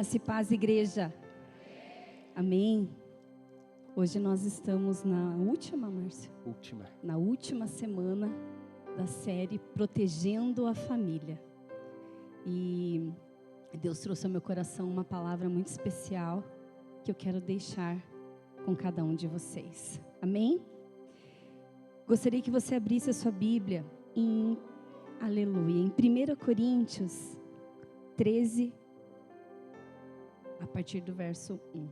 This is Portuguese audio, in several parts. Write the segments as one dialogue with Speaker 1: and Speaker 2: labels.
Speaker 1: Graça e paz, igreja. Amém. Hoje nós estamos na última, Márcio? Na última semana da série Protegendo a Família. E Deus trouxe ao meu coração uma palavra muito especial que eu quero deixar com cada um de vocês. Amém? Gostaria que você abrisse a sua Bíblia em, aleluia, em 1 Coríntios 13, a partir do verso 1.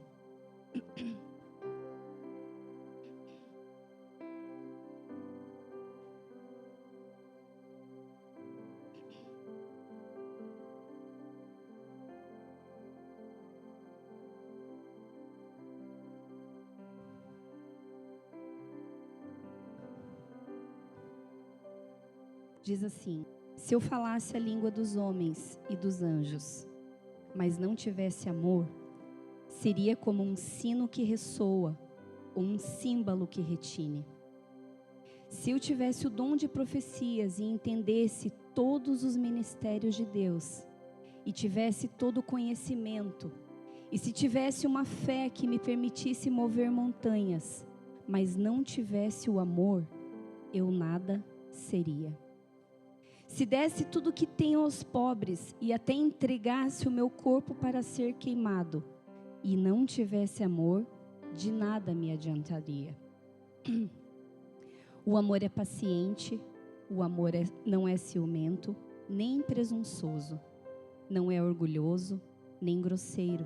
Speaker 1: Diz assim: se eu falasse a língua dos homens e dos anjos, mas não tivesse amor, seria como um sino que ressoa, ou um símbolo que retine. Se eu tivesse o dom de profecias e entendesse todos os ministérios de Deus, e tivesse todo o conhecimento, e se tivesse uma fé que me permitisse mover montanhas, mas não tivesse o amor, eu nada seria. Se desse tudo o que tenho aos pobres e até entregasse o meu corpo para ser queimado, e não tivesse amor, de nada me adiantaria. O amor é paciente, o amor não é ciumento, nem presunçoso, não é orgulhoso, nem grosseiro.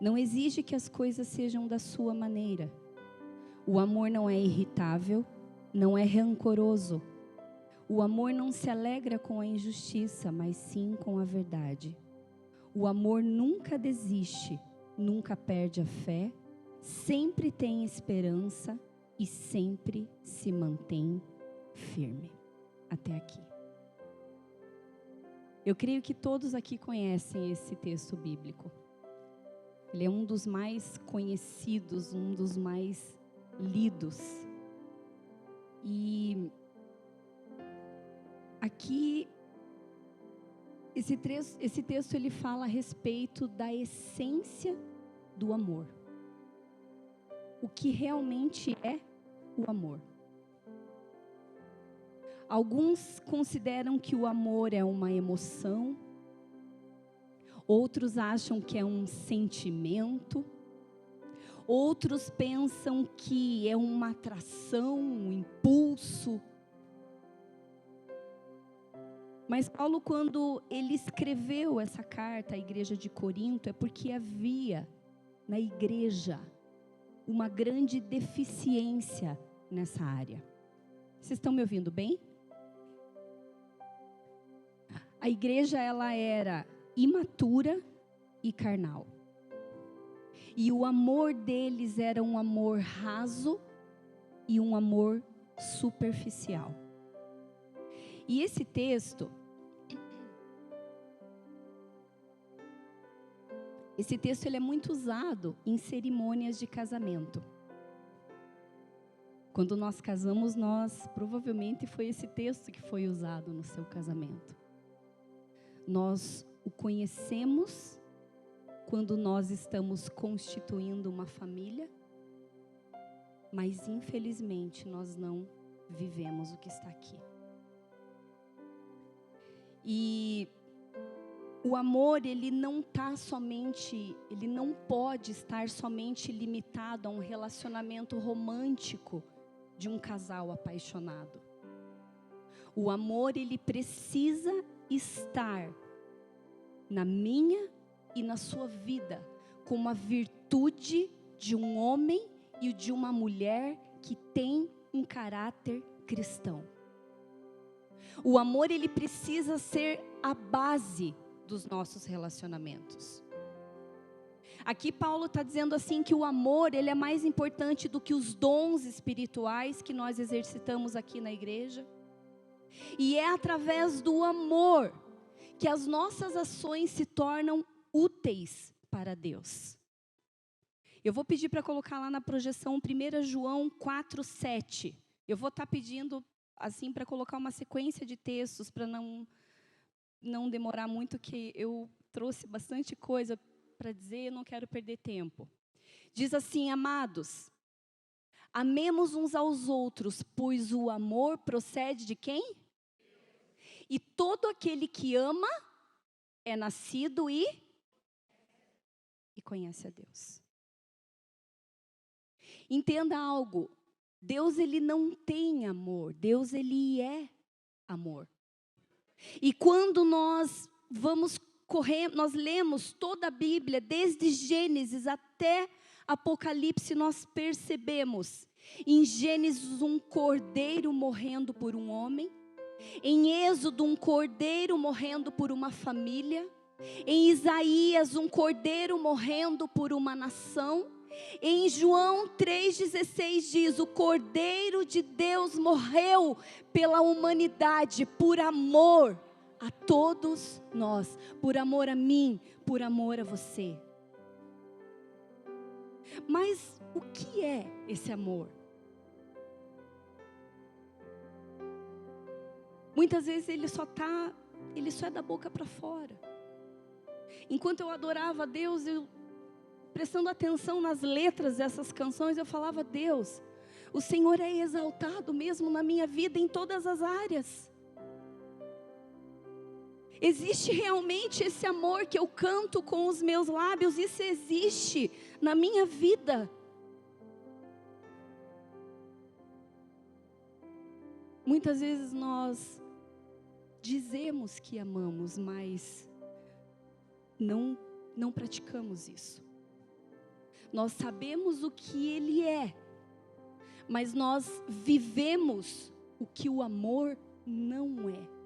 Speaker 1: Não exige que as coisas sejam da sua maneira. O amor não é irritável, não é rancoroso. O amor não se alegra com a injustiça, mas sim com a verdade. O amor nunca desiste, nunca perde a fé, sempre tem esperança e sempre se mantém firme. Até aqui. Eu creio que todos aqui conhecem esse texto bíblico. Ele é um dos mais conhecidos, um dos mais lidos. E aqui, esse texto ele fala a respeito da essência do amor. O que realmente é o amor. Alguns consideram que o amor é uma emoção. Outros acham que é um sentimento. Outros pensam que é uma atração, um impulso. Mas Paulo, quando ele escreveu essa carta à igreja de Corinto, é porque havia na igreja uma grande deficiência nessa área. Vocês estão me ouvindo bem? A igreja, ela era imatura e carnal. E o amor deles era um amor raso e um amor superficial. E esse texto ele é muito usado em cerimônias de casamento. Quando nós casamos, provavelmente foi esse texto que foi usado no seu casamento. Nós o conhecemos quando nós estamos constituindo uma família, mas infelizmente nós não vivemos o que está aqui. E o amor, ele não pode estar somente limitado a um relacionamento romântico de um casal apaixonado. O amor, ele precisa estar na minha e na sua vida como a virtude de um homem e de uma mulher que tem um caráter cristão. O amor, ele precisa ser a base dos nossos relacionamentos. Aqui Paulo está dizendo assim que o amor, ele é mais importante do que os dons espirituais que nós exercitamos aqui na igreja. E é através do amor que as nossas ações se tornam úteis para Deus. Eu vou pedir para colocar lá na projeção 1 João 4:7. Eu vou estar pedindo assim para colocar uma sequência de textos para não demorar muito, que eu trouxe bastante coisa. para dizer, eu não quero perder tempo. Diz assim: amados, amemos uns aos outros, pois o amor procede de quem? E todo aquele que ama é nascido e conhece a Deus. Entenda algo, Deus ele não tem amor, Deus ele é amor. E quando nós vamos correr, nós lemos toda a Bíblia, desde Gênesis até Apocalipse, nós percebemos em Gênesis um cordeiro morrendo por um homem, em Êxodo um cordeiro morrendo por uma família, em Isaías um cordeiro morrendo por uma nação. Em João 3,16 diz: o Cordeiro de Deus morreu pela humanidade, por amor a todos nós, por amor a mim, por amor a você. Mas o que é esse amor? Muitas vezes ele só é da boca para fora. Enquanto eu adorava a Deus, prestando atenção nas letras dessas canções, eu falava: Deus, o Senhor é exaltado mesmo na minha vida em todas as áreas. Existe realmente esse amor que eu canto com os meus lábios, isso existe na minha vida. Muitas vezes nós dizemos que amamos, mas não praticamos isso. Nós sabemos o que Ele é, mas nós vivemos o que o amor não é.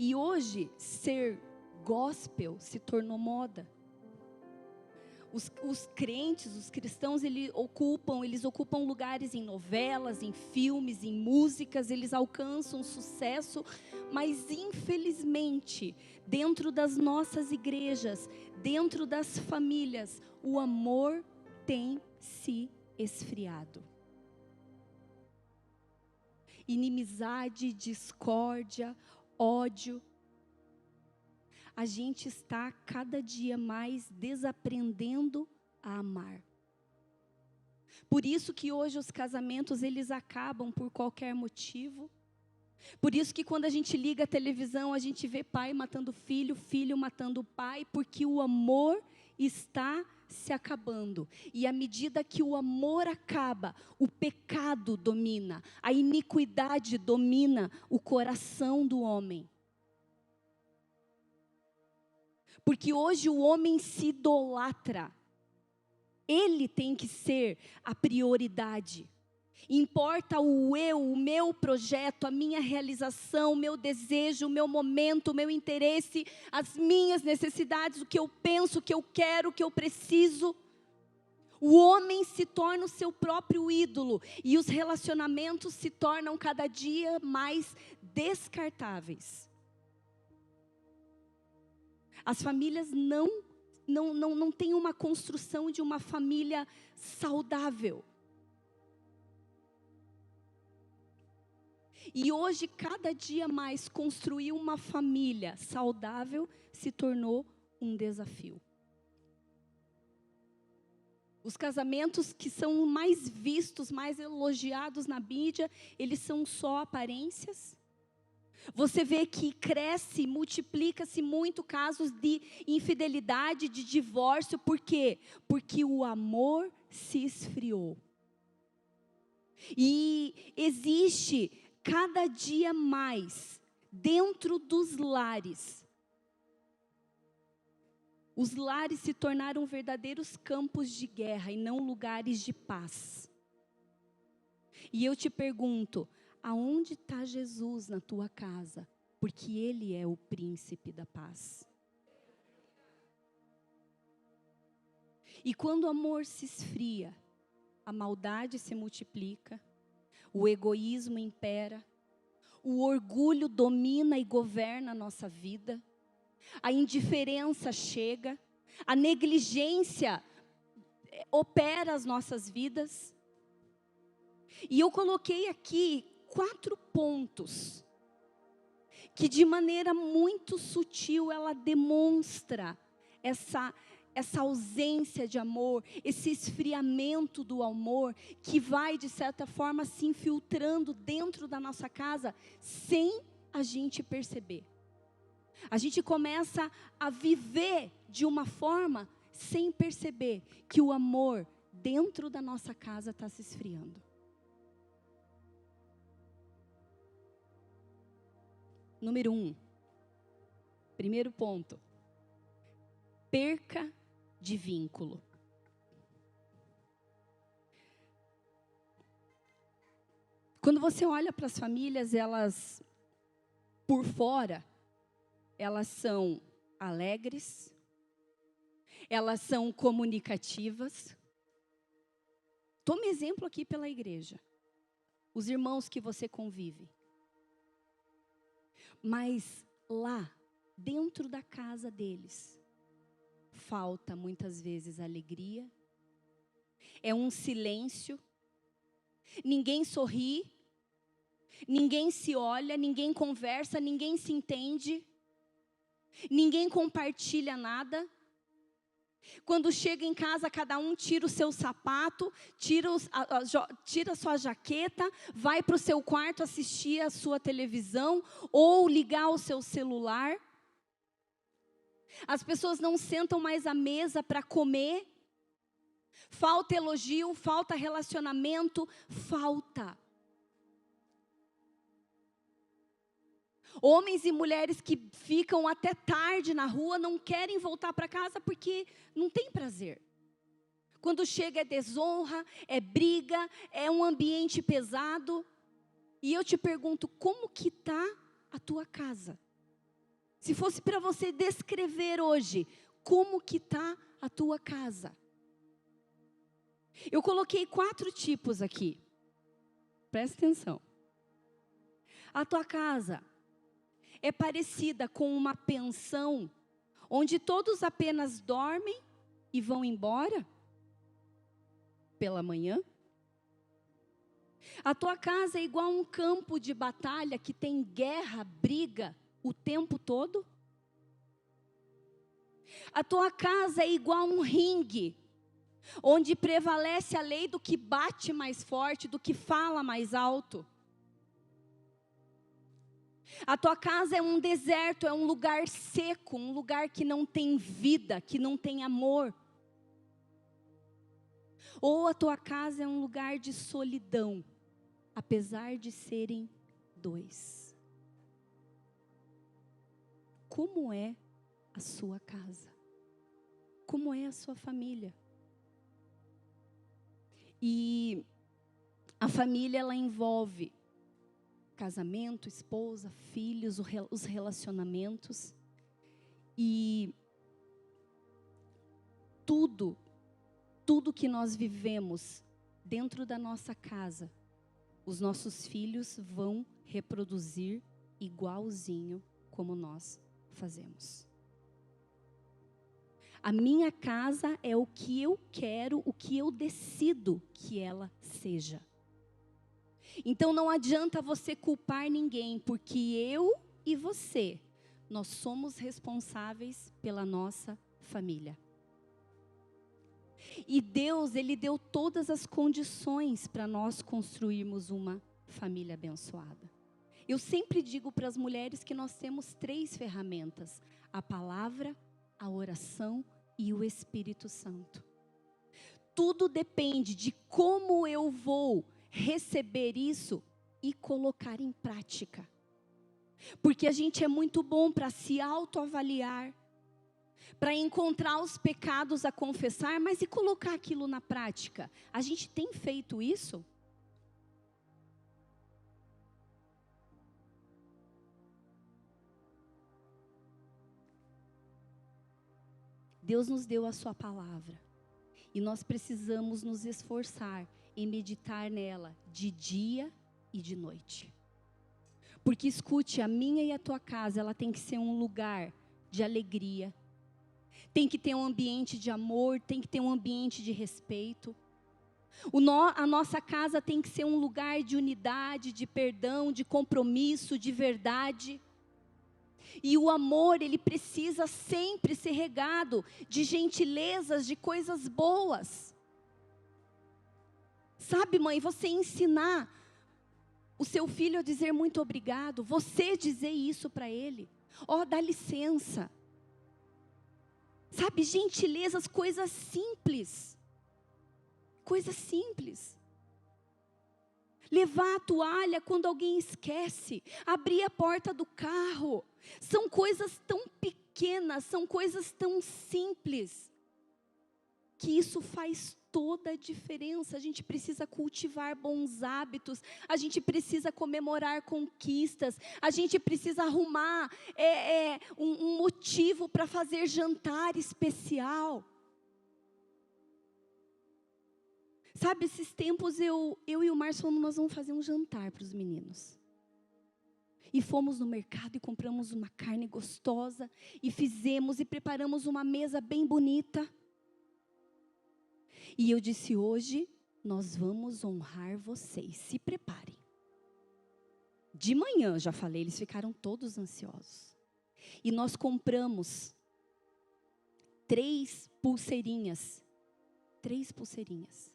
Speaker 1: E hoje, ser gospel se tornou moda. Os crentes, os cristãos, eles ocupam lugares em novelas, em filmes, em músicas, eles alcançam sucesso, mas infelizmente, dentro das nossas igrejas, dentro das famílias, o amor tem se esfriado. Inimizade, discórdia, ódio. A gente está cada dia mais desaprendendo a amar. Por isso que hoje os casamentos, eles acabam por qualquer motivo. Por isso que quando a gente liga a televisão, a gente vê pai matando filho, filho matando pai, porque o amor está se acabando. E à medida que o amor acaba, o pecado domina, a iniquidade domina o coração do homem. Porque hoje o homem se idolatra. Ele tem que ser a prioridade. Importa o eu, o meu projeto, a minha realização, o meu desejo, o meu momento, o meu interesse, as minhas necessidades, o que eu penso, o que eu quero, o que eu preciso. O homem se torna o seu próprio ídolo e os relacionamentos se tornam cada dia mais descartáveis. As famílias não têm uma construção de uma família saudável. E hoje, cada dia mais, construir uma família saudável se tornou um desafio. Os casamentos que são mais vistos, mais elogiados na mídia, eles são só aparências. Você vê que cresce, multiplica-se muito casos de infidelidade, de divórcio. Por quê? Porque o amor se esfriou. E existe cada dia mais dentro dos lares. Os lares se tornaram verdadeiros campos de guerra e não lugares de paz. E eu te pergunto, aonde está Jesus na tua casa? Porque Ele é o príncipe da paz. E quando o amor se esfria, a maldade se multiplica, o egoísmo impera, o orgulho domina e governa a nossa vida, a indiferença chega, a negligência opera as nossas vidas. E eu coloquei aqui 4 pontos que de maneira muito sutil ela demonstra essa ausência de amor, esse esfriamento do amor, que vai de certa forma se infiltrando dentro da nossa casa, sem a gente perceber. A gente começa a viver de uma forma, sem perceber que o amor dentro da nossa casa está se esfriando. Número 1, primeiro ponto, perca de vínculo. Quando você olha para as famílias, elas, por fora, elas são alegres, elas são comunicativas. Tome exemplo aqui pela igreja, os irmãos que você convive. Mas lá, dentro da casa deles, falta muitas vezes alegria, é um silêncio, ninguém sorri, ninguém se olha, ninguém conversa, ninguém se entende, ninguém compartilha nada. Quando chega em casa, cada um tira o seu sapato, tira a sua jaqueta, vai para o seu quarto assistir a sua televisão ou ligar o seu celular. As pessoas não sentam mais à mesa para comer. Falta elogio, falta relacionamento, falta. Homens e mulheres que ficam até tarde na rua não querem voltar para casa porque não tem prazer. Quando chega é desonra, é briga, é um ambiente pesado. E eu te pergunto, como que está a tua casa? Se fosse para você descrever hoje, como que está a tua casa? Eu coloquei 4 tipos aqui. Presta atenção. A tua casa é parecida com uma pensão, onde todos apenas dormem e vão embora pela manhã? A tua casa é igual a um campo de batalha que tem guerra, briga o tempo todo? A tua casa é igual a um ringue, onde prevalece a lei do que bate mais forte, do que fala mais alto? A tua casa é um deserto, é um lugar seco, um lugar que não tem vida, que não tem amor. Ou a tua casa é um lugar de solidão, apesar de serem 2. Como é a sua casa? Como é a sua família? E a família, ela envolve casamento, esposa, filhos, os relacionamentos. E tudo que nós vivemos dentro da nossa casa, os nossos filhos vão reproduzir igualzinho como nós fazemos. A minha casa é o que eu quero, o que eu decido que ela seja. Então não adianta você culpar ninguém, porque eu e você, nós somos responsáveis pela nossa família. E Deus, Ele deu todas as condições para nós construirmos uma família abençoada. Eu sempre digo para as mulheres que nós temos 3 ferramentas: a palavra, a oração e o Espírito Santo. Tudo depende de como eu vou receber isso e colocar em prática. Porque a gente é muito bom para se autoavaliar, para encontrar os pecados a confessar, mas e colocar aquilo na prática? A gente tem feito isso? Deus nos deu a sua palavra e nós precisamos nos esforçar em meditar nela de dia e de noite. Porque escute, a minha e a tua casa, ela tem que ser um lugar de alegria, tem que ter um ambiente de amor, tem que ter um ambiente de respeito. A nossa casa tem que ser um lugar de unidade, de perdão, de compromisso, de verdade. E o amor, ele precisa sempre ser regado de gentilezas, de coisas boas. Sabe, mãe, você ensinar o seu filho a dizer muito obrigado, você dizer isso para ele. Ó, dá licença. Sabe, gentilezas, coisas simples. Coisas simples. Levar a toalha quando alguém esquece. Abrir a porta do carro. São coisas tão pequenas, são coisas tão simples, que isso faz toda a diferença. A gente precisa cultivar bons hábitos, a gente precisa comemorar conquistas, a gente precisa arrumar um motivo para fazer jantar especial. Sabe, esses tempos eu e o Márcio falamos, nós vamos fazer um jantar para os meninos. E fomos no mercado e compramos uma carne gostosa, e fizemos e preparamos uma mesa bem bonita. E eu disse, hoje nós vamos honrar vocês, se preparem. De manhã, já falei, eles ficaram todos ansiosos. E nós compramos 3 pulseirinhas. 3 pulseirinhas.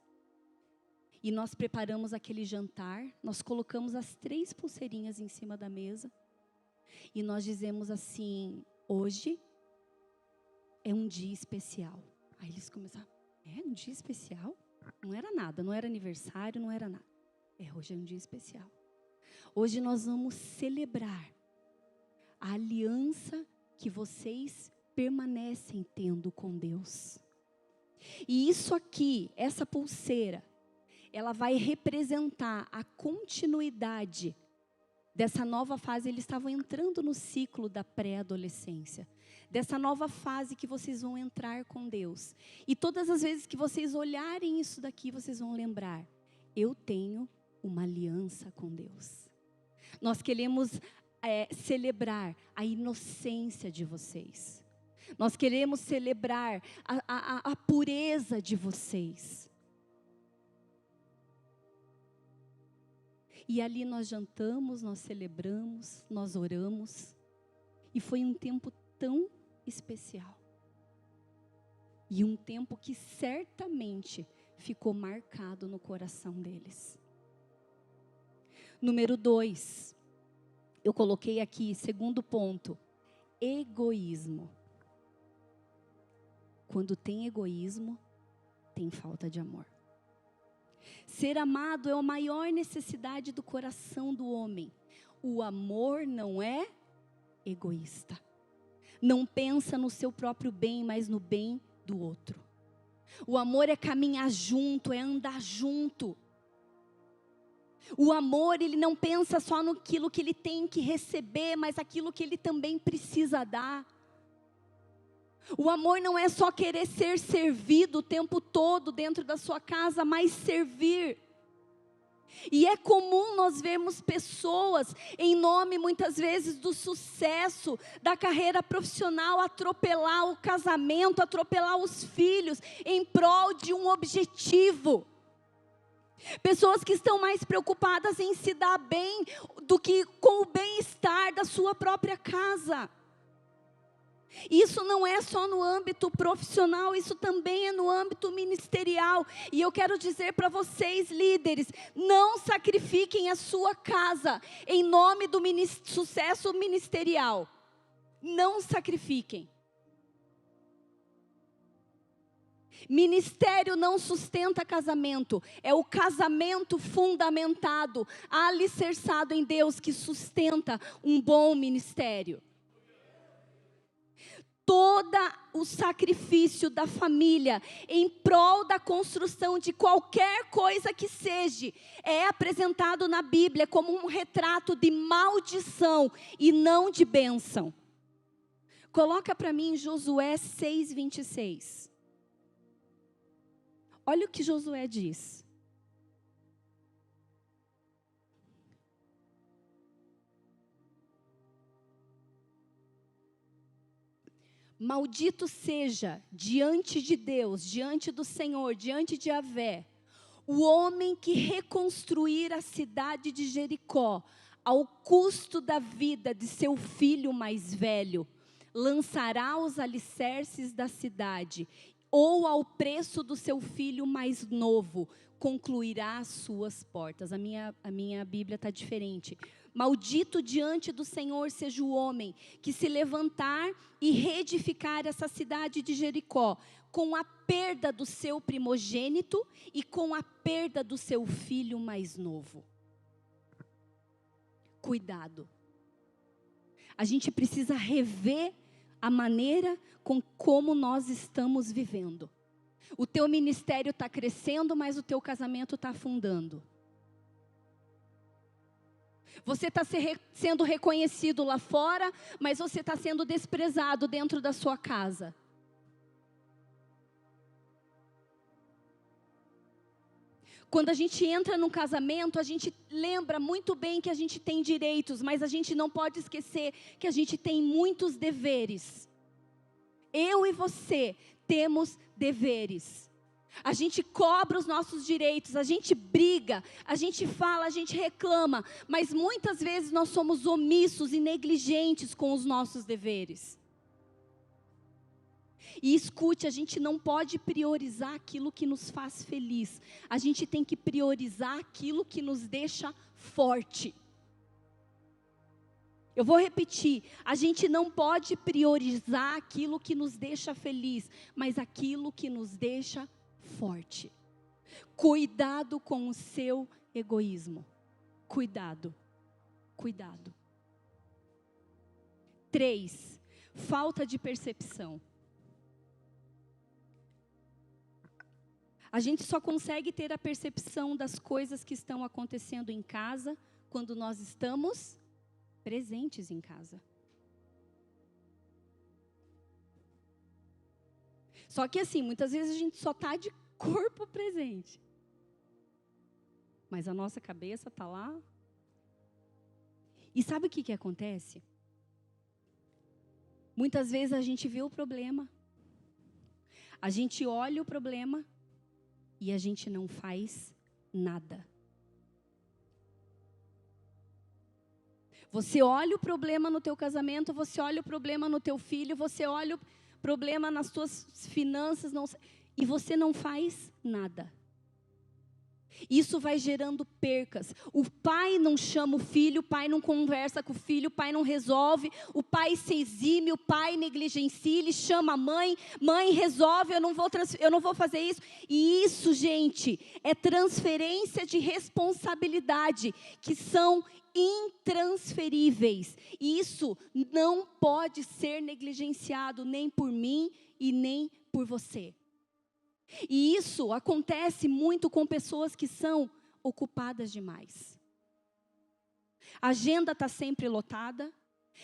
Speaker 1: E nós preparamos aquele jantar, nós colocamos as 3 pulseirinhas em cima da mesa. E nós dizemos assim, hoje é um dia especial. Aí eles começaram, um dia especial? Não era nada, não era aniversário, não era nada. Hoje é um dia especial. Hoje nós vamos celebrar a aliança que vocês permanecem tendo com Deus. E isso aqui, essa pulseira, ela vai representar a continuidade dessa nova fase. Eles estavam entrando no ciclo da pré-adolescência. Dessa nova fase que vocês vão entrar com Deus. E todas as vezes que vocês olharem isso daqui, vocês vão lembrar, eu tenho uma aliança com Deus. Nós queremos celebrar a inocência de vocês. Nós queremos celebrar a pureza de vocês. E ali nós jantamos, nós celebramos, nós oramos. E foi um tempo tão especial. E um tempo que certamente ficou marcado no coração deles. Número 2. Eu coloquei aqui, segundo ponto. Egoísmo. Quando tem egoísmo, tem falta de amor. Ser amado é a maior necessidade do coração do homem. O amor não é egoísta. Não pensa no seu próprio bem, mas no bem do outro. O amor é caminhar junto, é andar junto. O amor, ele não pensa só naquilo que ele tem que receber, mas aquilo que ele também precisa dar. O amor não é só querer ser servido o tempo todo dentro da sua casa, mas servir. E é comum nós vermos pessoas, em nome muitas vezes do sucesso, da carreira profissional, atropelar o casamento, atropelar os filhos, em prol de um objetivo. Pessoas que estão mais preocupadas em se dar bem do que com o bem-estar da sua própria casa. Isso não é só no âmbito profissional, isso também é no âmbito ministerial. E eu quero dizer para vocês, líderes, não sacrifiquem a sua casa em nome do sucesso ministerial. Não sacrifiquem. Ministério não sustenta casamento, é o casamento fundamentado, alicerçado em Deus, que sustenta um bom ministério. Todo o sacrifício da família em prol da construção de qualquer coisa que seja, é apresentado na Bíblia como um retrato de maldição e não de bênção. Coloca para mim Josué 6:26. Olha o que Josué diz. Maldito seja diante de Deus, diante do Senhor, diante de Yahvé, o homem que reconstruir a cidade de Jericó, ao custo da vida de seu filho mais velho, lançará os alicerces da cidade, ou ao preço do seu filho mais novo, concluirá as suas portas. A minha Bíblia está diferente. Maldito diante do Senhor seja o homem que se levantar e reedificar essa cidade de Jericó, com a perda do seu primogênito e com a perda do seu filho mais novo. Cuidado. A gente precisa rever a maneira como nós estamos vivendo. O teu ministério está crescendo, mas o teu casamento está afundando. Você está sendo reconhecido lá fora, mas você está sendo desprezado dentro da sua casa. Quando a gente entra num casamento, a gente lembra muito bem que a gente tem direitos, mas a gente não pode esquecer que a gente tem muitos deveres. Eu e você temos deveres. A gente cobra os nossos direitos, a gente briga, a gente fala, a gente reclama, mas muitas vezes nós somos omissos e negligentes com os nossos deveres. E escute, a gente não pode priorizar aquilo que nos faz feliz. A gente tem que priorizar aquilo que nos deixa forte. Eu vou repetir, a gente não pode priorizar aquilo que nos deixa feliz, mas aquilo que nos deixa forte. Cuidado com o seu egoísmo. Cuidado. Cuidado. 3, falta de percepção. A gente só consegue ter a percepção das coisas que estão acontecendo em casa quando nós estamos presentes em casa. Só que assim, muitas vezes a gente só está de corpo presente. Mas a nossa cabeça está lá. E sabe o que acontece? Muitas vezes a gente vê o problema. A gente olha o problema. E a gente não faz nada. Você olha o problema no teu casamento, você olha o problema no teu filho, você olha o problema nas tuas finanças, e você não faz nada. Isso vai gerando percas. O pai não chama o filho, o pai não conversa com o filho, o pai não resolve, o pai se exime, o pai negligencia, ele chama a mãe, mãe resolve, eu não vou fazer isso. E isso, gente, é transferência de responsabilidade, que são intransferíveis. E isso não pode ser negligenciado nem por mim e nem por você. E isso acontece muito com pessoas que são ocupadas demais. A agenda está sempre lotada.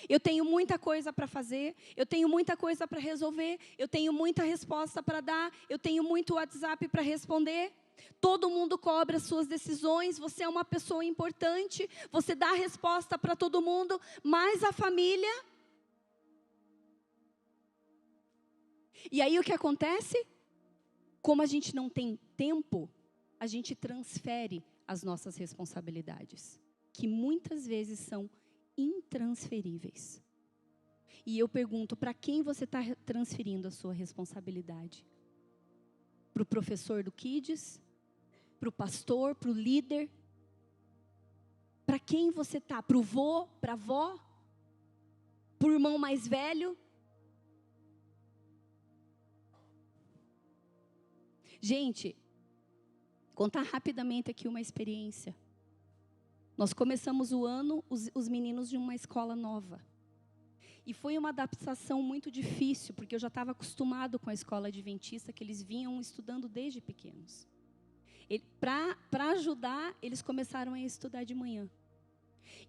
Speaker 1: Eu tenho muita coisa para fazer. Eu tenho muita coisa para resolver. Eu tenho muita resposta para dar. Eu tenho muito WhatsApp para responder. Todo mundo cobra as suas decisões. Você é uma pessoa importante. Você dá a resposta para todo mundo. Mas a família... E aí o que acontece? Como a gente não tem tempo, a gente transfere as nossas responsabilidades, que muitas vezes são intransferíveis. E eu pergunto, para quem você está transferindo a sua responsabilidade? Para o professor do Kids? Para o pastor? Para o líder? Para quem você está? Para o vô? Para a avó? Para o irmão mais velho? Gente, contar rapidamente aqui uma experiência. Nós começamos o ano, os meninos de uma escola nova. E foi uma adaptação muito difícil, porque eu já estava acostumado com a escola adventista, que eles vinham estudando desde pequenos. Para ajudar, eles começaram a estudar de manhã.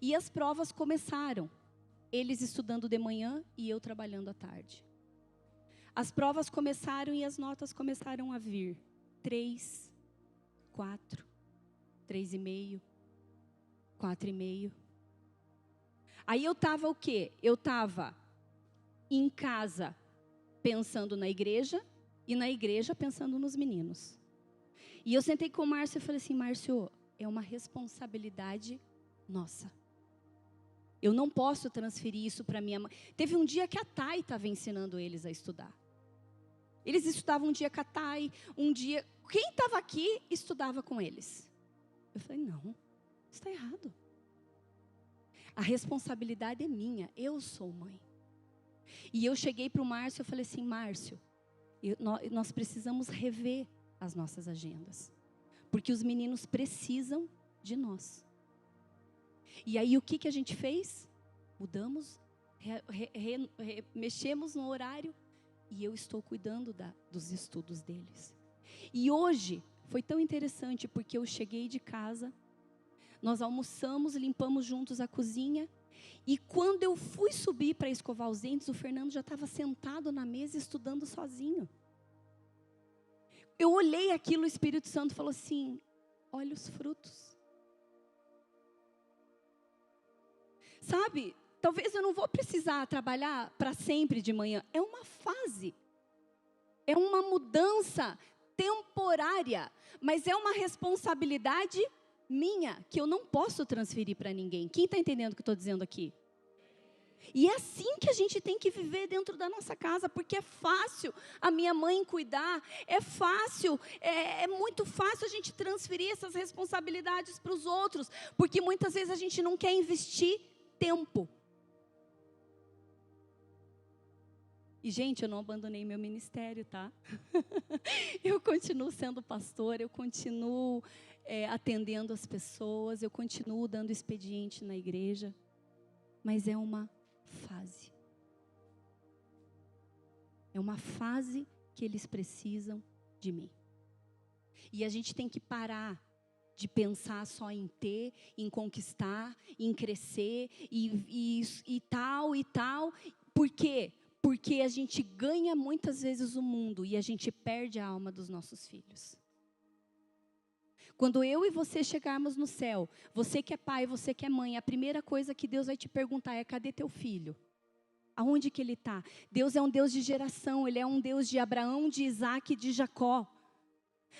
Speaker 1: E as provas começaram, eles estudando de manhã e eu trabalhando à tarde. As provas começaram e as notas começaram a vir. 3, 4, 3,5, 4,5. Aí eu estava o quê? Eu estava em casa pensando na igreja e na igreja pensando nos meninos. E eu sentei com o Márcio e falei assim, Márcio, é uma responsabilidade nossa. Eu não posso transferir isso para minha mãe. Teve um dia que a Thay estava ensinando eles a estudar. Eles estudavam um dia com a Thay, um dia... Quem estava aqui estudava com eles. Eu falei, não, isso está errado. A responsabilidade é minha, eu sou mãe. E eu cheguei para o Márcio, eu falei assim, Márcio, nós precisamos rever as nossas agendas. Porque os meninos precisam de nós. E aí o que a gente fez? Mudamos, mexemos no horário e eu estou cuidando dos estudos deles. E hoje foi tão interessante porque eu cheguei de casa, nós almoçamos, limpamos juntos a cozinha e quando eu fui subir para escovar os dentes, o Fernando já estava sentado na mesa estudando sozinho. Eu olhei aquilo, o Espírito Santo falou assim, olha os frutos. Sabe, talvez eu não vou precisar trabalhar para sempre de manhã. É uma fase. É uma mudança temporária. Mas é uma responsabilidade minha, que eu não posso transferir para ninguém. Quem está entendendo o que eu estou dizendo aqui? E é assim que a gente tem que viver dentro da nossa casa, porque é fácil a minha mãe cuidar, é fácil, é muito fácil a gente transferir essas responsabilidades para os outros, porque muitas vezes a gente não quer investir tempo. E, gente, eu não abandonei meu ministério, tá? Eu continuo sendo pastora, eu continuo atendendo as pessoas, eu continuo dando expediente na igreja, mas é uma fase. É uma fase que eles precisam de mim. E a gente tem que parar de pensar só em ter, em conquistar, em crescer e tal e tal. Por quê? Porque a gente ganha muitas vezes o mundo e a gente perde a alma dos nossos filhos. Quando eu e você chegarmos no céu, você que é pai, você que é mãe, a primeira coisa que Deus vai te perguntar é, cadê teu filho? Aonde que ele está? Deus é um Deus de geração, Ele é um Deus de Abraão, de Isaac e de Jacó.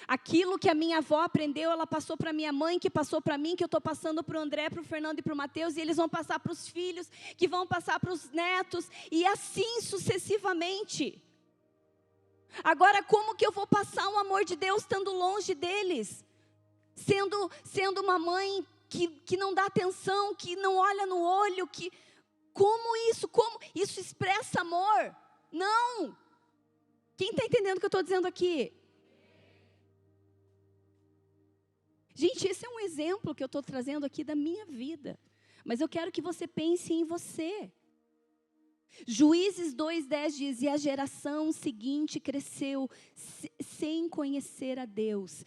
Speaker 1: Aquilo que a minha avó aprendeu, ela passou para minha mãe, que passou para mim, que eu estou passando para o André, para o Fernando e para o Mateus, e eles vão passar para os filhos, que vão passar para os netos, e assim sucessivamente. Agora, como que eu vou passar o amor de Deus estando longe deles? Sendo uma mãe que não dá atenção, que não olha no olho, como isso expressa amor? Não! Quem está entendendo o que eu estou dizendo aqui? Gente, esse é um exemplo que eu estou trazendo aqui da minha vida. Mas eu quero que você pense em você. Juízes 2:10 diz, e a geração seguinte cresceu sem conhecer a Deus,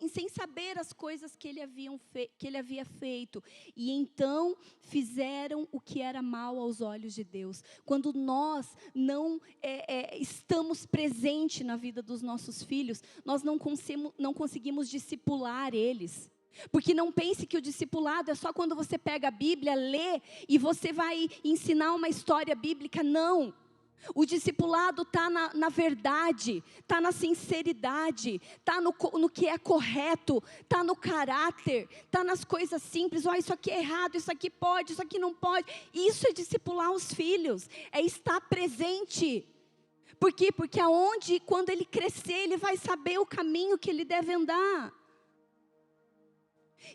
Speaker 1: sem saber as coisas que ele havia feito, e então fizeram o que era mal aos olhos de Deus. Quando nós não estamos presentes na vida dos nossos filhos, nós não conseguimos discipular eles. Porque não pense que o discipulado é só quando você pega a Bíblia, lê e você vai ensinar uma história bíblica. Não. O discipulado está na verdade, está na sinceridade, está no que é correto, está no caráter, está nas coisas simples. Isso aqui é errado, isso aqui pode, isso aqui não pode. Isso é discipular os filhos, é estar presente. Por quê? Porque quando ele crescer, ele vai saber o caminho que ele deve andar.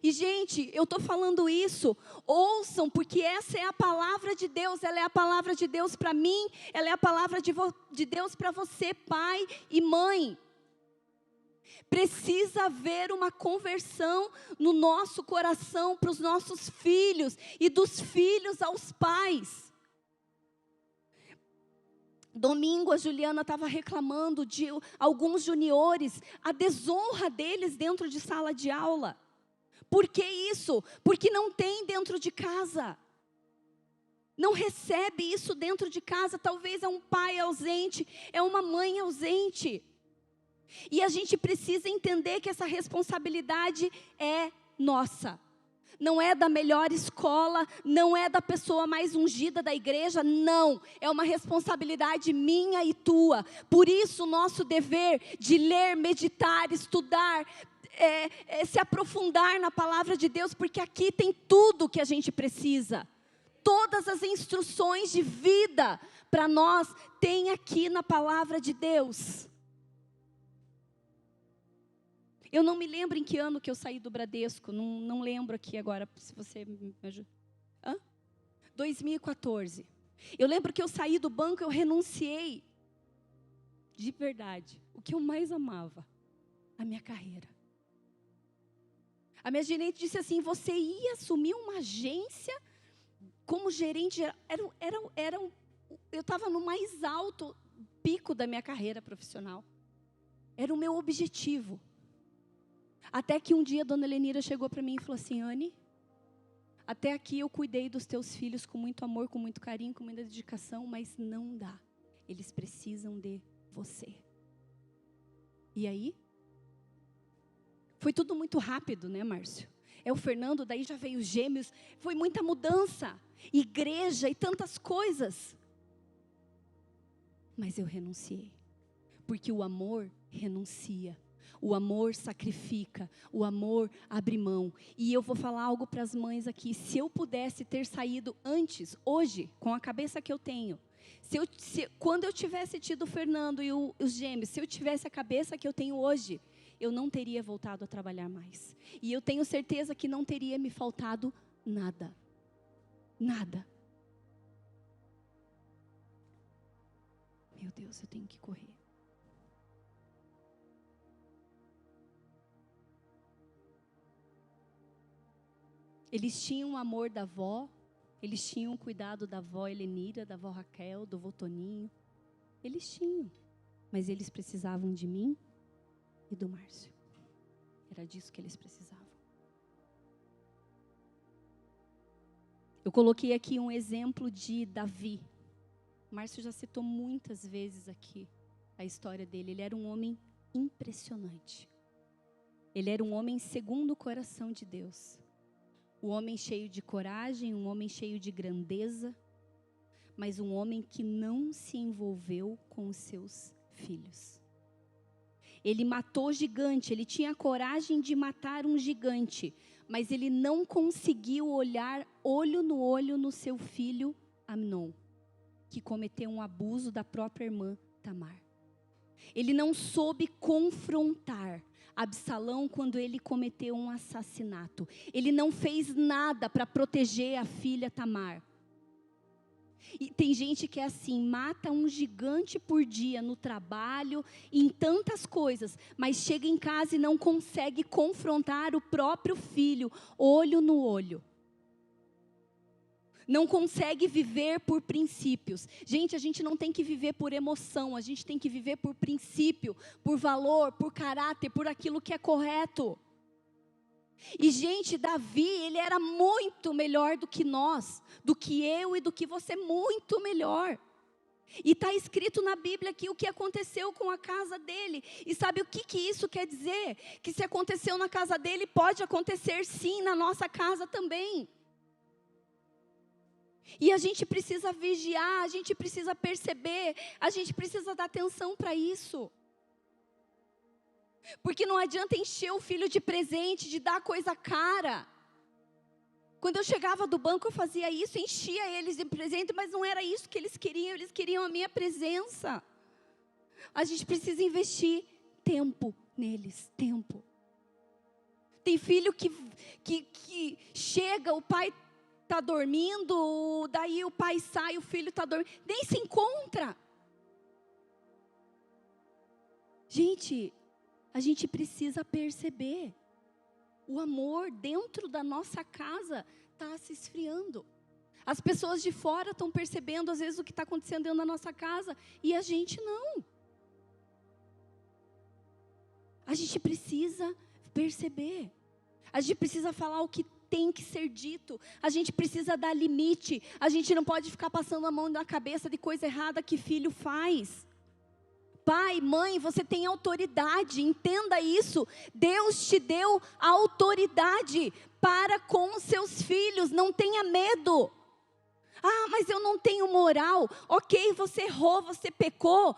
Speaker 1: E, gente, eu estou falando isso, ouçam, porque essa é a palavra de Deus, ela é a palavra de Deus para mim, ela é a palavra de Deus para você, pai e mãe. Precisa haver uma conversão no nosso coração para os nossos filhos e dos filhos aos pais. Domingo a Juliana estava reclamando de alguns juniores, a desonra deles dentro de sala de aula. Por que isso? Porque não tem dentro de casa. Não recebe isso dentro de casa. Talvez é um pai ausente, é uma mãe ausente. E a gente precisa entender que essa responsabilidade é nossa. Não é da melhor escola, não é da pessoa mais ungida da igreja, não. É uma responsabilidade minha e tua. Por isso o nosso dever de ler, meditar, estudar, se aprofundar na palavra de Deus, porque aqui tem tudo que a gente precisa. Todas as instruções de vida para nós tem aqui na palavra de Deus. Eu não me lembro em que ano que eu saí do Bradesco, não lembro aqui agora, se você me ajuda. 2014. Eu lembro que eu saí do banco, eu renunciei, de verdade, o que eu mais amava, a minha carreira. A minha gerente disse assim, você ia assumir uma agência como gerente geral. Eu estava no mais alto pico da minha carreira profissional. Era o meu objetivo. Até que um dia a dona Helenira chegou para mim e falou assim, Anne, até aqui eu cuidei dos teus filhos com muito amor, com muito carinho, com muita dedicação, mas não dá. Eles precisam de você. E aí? Foi tudo muito rápido, né, Márcio? O Fernando, daí já veio os gêmeos, foi muita mudança, igreja e tantas coisas. Mas eu renunciei, porque o amor renuncia. O amor sacrifica, o amor abre mão. E eu vou falar algo para as mães aqui. Se eu pudesse ter saído antes, hoje, com a cabeça que eu tenho, quando eu tivesse tido o Fernando e os gêmeos, se eu tivesse a cabeça que eu tenho hoje, eu não teria voltado a trabalhar mais. E eu tenho certeza que não teria me faltado nada. Nada. Meu Deus, eu tenho que correr. Eles tinham o amor da avó, eles tinham o cuidado da avó Helenira, da avó Raquel, do avô Toninho. Eles tinham, mas eles precisavam de mim e do Márcio. Era disso que eles precisavam. Eu coloquei aqui um exemplo de Davi. O Márcio já citou muitas vezes aqui a história dele. Ele era um homem impressionante. Ele era um homem segundo o coração de Deus. Um homem cheio de coragem, um homem cheio de grandeza, mas um homem que não se envolveu com os seus filhos. Ele matou gigante, ele tinha coragem de matar um gigante, mas ele não conseguiu olhar olho no olho no seu filho Amnon, que cometeu um abuso da própria irmã Tamar. Ele não soube confrontar Absalão quando ele cometeu um assassinato. Ele não fez nada para proteger a filha Tamar. E tem gente que é assim, mata um gigante por dia no trabalho, em tantas coisas, mas chega em casa e não consegue confrontar o próprio filho, olho no olho. Não consegue viver por princípios. Gente, a gente não tem que viver por emoção, a gente tem que viver por princípio, por valor, por caráter, por aquilo que é correto. E gente, Davi, ele era muito melhor do que nós, do que eu e do que você, muito melhor. E está escrito na Bíblia aqui o que aconteceu com a casa dele. E sabe o que isso quer dizer? Que se aconteceu na casa dele, pode acontecer sim na nossa casa também. E a gente precisa vigiar, a gente precisa perceber, a gente precisa dar atenção para isso. Porque não adianta encher o filho de presente, de dar coisa cara. Quando eu chegava do banco eu fazia isso, enchia eles de presente, mas não era isso que eles queriam a minha presença. A gente precisa investir tempo neles, tempo. Tem filho que chega, o pai está dormindo, daí o pai sai, o filho está dormindo, nem se encontra. Gente, a gente precisa perceber, o amor dentro da nossa casa está se esfriando. As pessoas de fora estão percebendo às vezes o que está acontecendo dentro da nossa casa, e a gente não. A gente precisa perceber, a gente precisa falar o que tem que ser dito, a gente precisa dar limite, a gente não pode ficar passando a mão na cabeça de coisa errada que filho faz. Pai, mãe, você tem autoridade, entenda isso, Deus te deu autoridade para com os seus filhos, não tenha medo. Ah, mas eu não tenho moral. Ok, você errou, você pecou,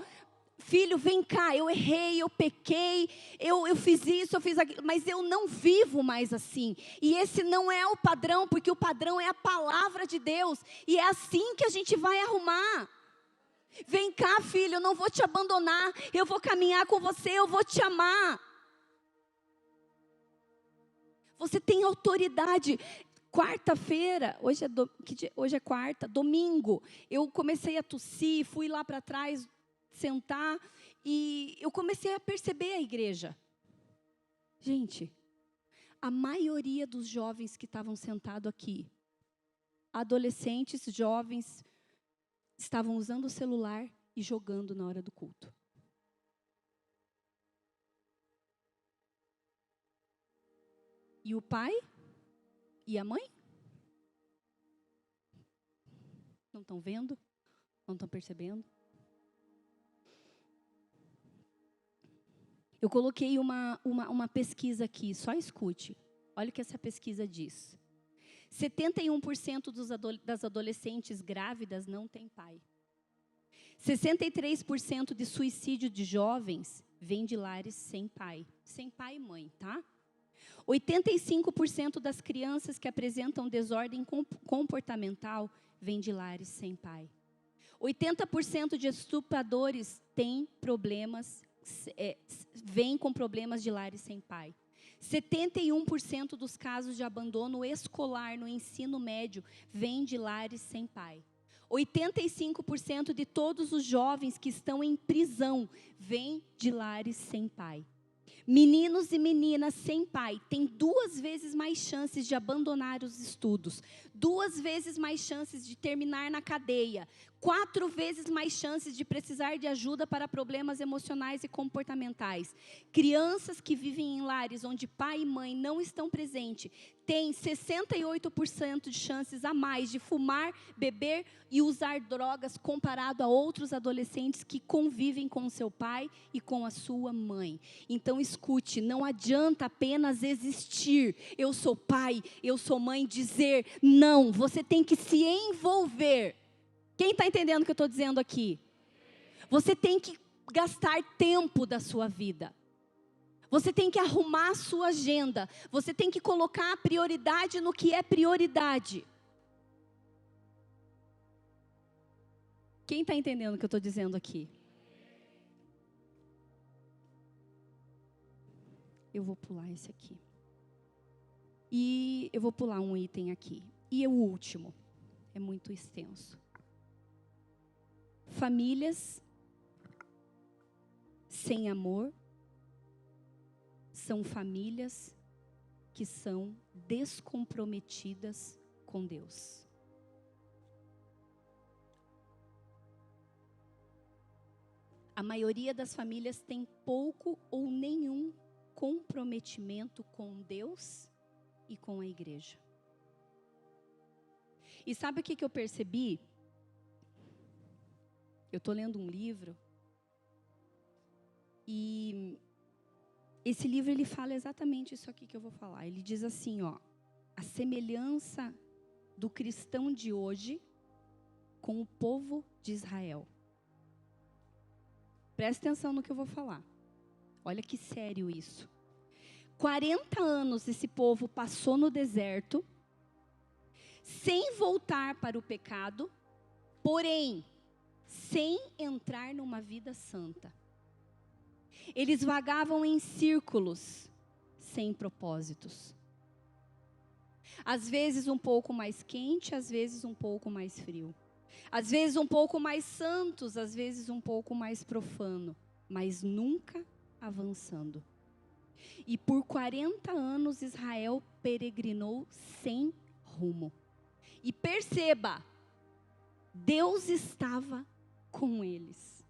Speaker 1: filho, vem cá, eu errei, eu pequei, eu fiz isso, eu fiz aquilo, mas eu não vivo mais assim. E esse não é o padrão, porque o padrão é a palavra de Deus. E é assim que a gente vai arrumar. Vem cá, filho, eu não vou te abandonar, eu vou caminhar com você, eu vou te amar. Você tem autoridade. Quarta-feira, hoje é quarta, domingo, eu comecei a tossir, fui lá para trás sentar e eu comecei a perceber a igreja. Gente, a maioria dos jovens que estavam sentados aqui, adolescentes, jovens, estavam usando o celular e jogando na hora do culto. E o pai? E a mãe? Não estão vendo? Não estão percebendo? Eu coloquei uma pesquisa aqui, só escute. Olha o que essa pesquisa diz. 71% das adolescentes grávidas não têm pai. 63% de suicídio de jovens vem de lares sem pai. Sem pai e mãe, tá? 85% das crianças que apresentam desordem comportamental vêm de lares sem pai. 80% de estupradores têm problemas, vêm com problemas de lares sem pai. 71% dos casos de abandono escolar no ensino médio vêm de lares sem pai. 85% de todos os jovens que estão em prisão vêm de lares sem pai. Meninos e meninas sem pai têm 2 vezes mais chances de abandonar os estudos, 2 vezes mais chances de terminar na cadeia, 4 vezes mais chances de precisar de ajuda para problemas emocionais e comportamentais. Crianças que vivem em lares onde pai e mãe não estão presentes têm 68% de chances a mais de fumar, beber e usar drogas comparado a outros adolescentes que convivem com seu pai e com a sua mãe. Então escute, não adianta apenas existir, eu sou pai, eu sou mãe, dizer não, você tem que se envolver. Quem está entendendo o que eu estou dizendo aqui? Você tem que gastar tempo da sua vida. Você tem que arrumar a sua agenda. Você tem que colocar a prioridade no que é prioridade. Quem está entendendo o que eu estou dizendo aqui? Eu vou pular esse aqui. E eu vou pular um item aqui. E o último. É muito extenso. Famílias sem amor são famílias que são descomprometidas com Deus. A maioria das famílias tem pouco ou nenhum comprometimento com Deus e com a igreja. E sabe o que eu percebi? Eu estou lendo um livro e esse livro ele fala exatamente isso aqui que eu vou falar. Ele diz assim, ó, a semelhança do cristão de hoje com o povo de Israel. Presta atenção no que eu vou falar. Olha que sério isso. 40 anos esse povo passou no deserto, sem voltar para o pecado, porém, sem entrar numa vida santa. Eles vagavam em círculos, sem propósitos. Às vezes um pouco mais quente, às vezes um pouco mais frio. Às vezes um pouco mais santos, às vezes um pouco mais profano. Mas nunca avançando. E por 40 anos Israel peregrinou sem rumo. E perceba, Deus estava com eles.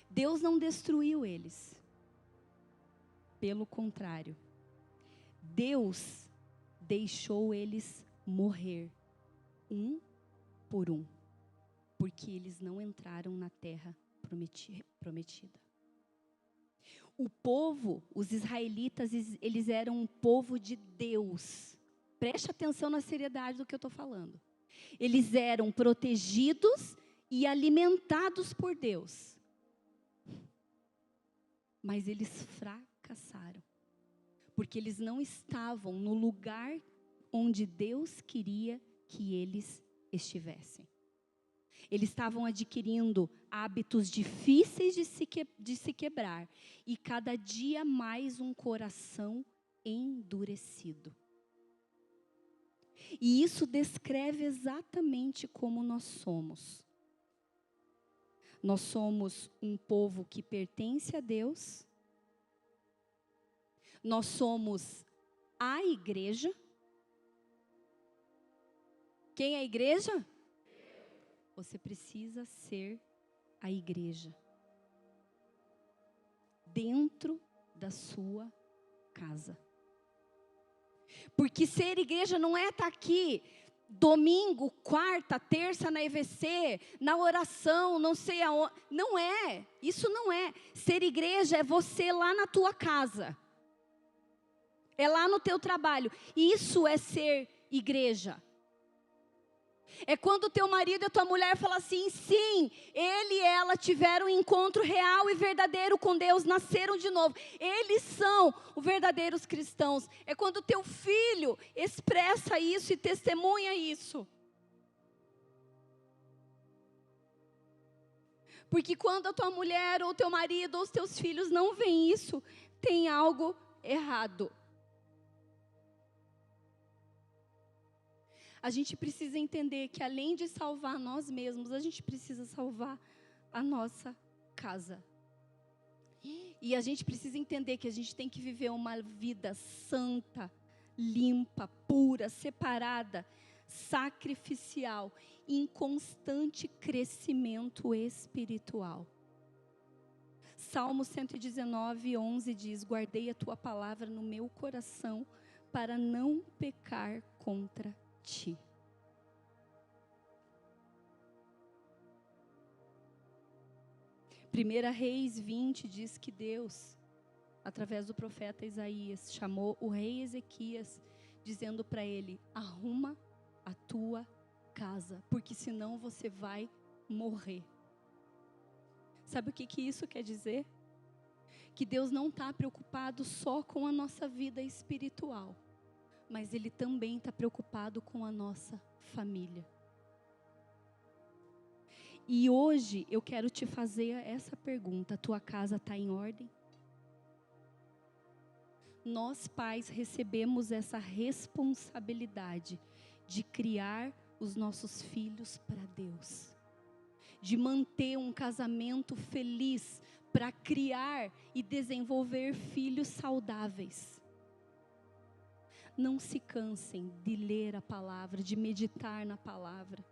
Speaker 1: Deus não destruiu eles. Pelo contrário, Deus deixou eles morrer, um por um, porque eles não entraram na terra prometida. O povo, os israelitas, eles eram um povo de Deus. Preste atenção na seriedade do que eu estou falando. Eles eram protegidos e alimentados por Deus. mas eles fracassaram, porque eles não estavam no lugar onde Deus queria que eles estivessem. Eles estavam adquirindo hábitos difíceis de se quebrar, e cada dia mais um coração endurecido. E isso descreve exatamente como nós somos. Nós somos um povo que pertence a Deus. Nós somos a igreja. Quem é a igreja? Você precisa ser a igreja dentro da sua casa. Porque ser igreja não é estar aqui domingo, quarta, terça na EVC, na oração, não sei aonde. Não é, isso não é. Ser igreja é você lá na tua casa. É lá no teu trabalho. Isso é ser igreja. É quando o teu marido e a tua mulher falam assim, sim, ele e ela tiveram um encontro real e verdadeiro com Deus, nasceram de novo. Eles são os verdadeiros cristãos. É quando o teu filho expressa isso e testemunha isso. Porque quando a tua mulher ou o teu marido ou os teus filhos não veem isso, tem algo errado. A gente precisa entender que além de salvar nós mesmos, a gente precisa salvar a nossa casa. E a gente precisa entender que a gente tem que viver uma vida santa, limpa, pura, separada, sacrificial, em constante crescimento espiritual. Salmo 119, 11 diz: guardei a tua palavra no meu coração para não pecar contra ti. Primeira Reis 20 diz que Deus, através do profeta Isaías, chamou o rei Ezequias, dizendo para ele: arruma a tua casa, porque senão você vai morrer. Sabe o que isso quer dizer? Que Deus não está preocupado só com a nossa vida espiritual, mas Ele também está preocupado com a nossa família. E hoje eu quero te fazer essa pergunta: a tua casa está em ordem? Nós pais recebemos essa responsabilidade de criar os nossos filhos para Deus, de manter um casamento feliz, para criar e desenvolver filhos saudáveis. Não se cansem de ler a palavra, de meditar na palavra.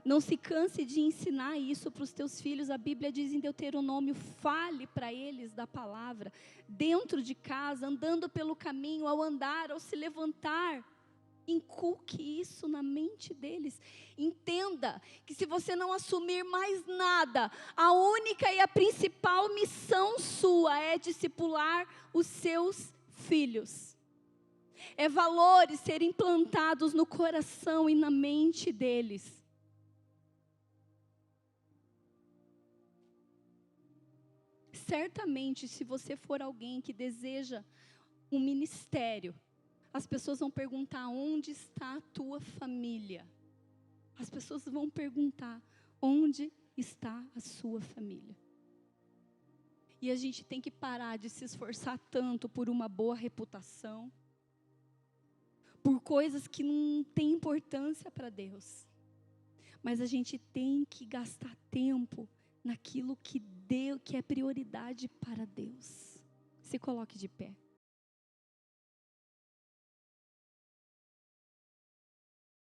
Speaker 1: Não se canse de ensinar isso para os teus filhos. A Bíblia diz em Deuteronômio: fale para eles da palavra, dentro de casa, andando pelo caminho, ao andar, ao se levantar. Inculque isso na mente deles. Entenda que se você não assumir mais nada, a única e a principal missão sua é discipular os seus filhos. É valores serem implantados no coração e na mente deles. Certamente, se você for alguém que deseja um ministério, as pessoas vão perguntar: onde está a tua família? As pessoas vão perguntar: onde está a sua família? E a gente tem que parar de se esforçar tanto por uma boa reputação, por coisas que não têm importância para Deus. Mas a gente tem que gastar tempo naquilo que é prioridade para Deus. Se coloque de pé.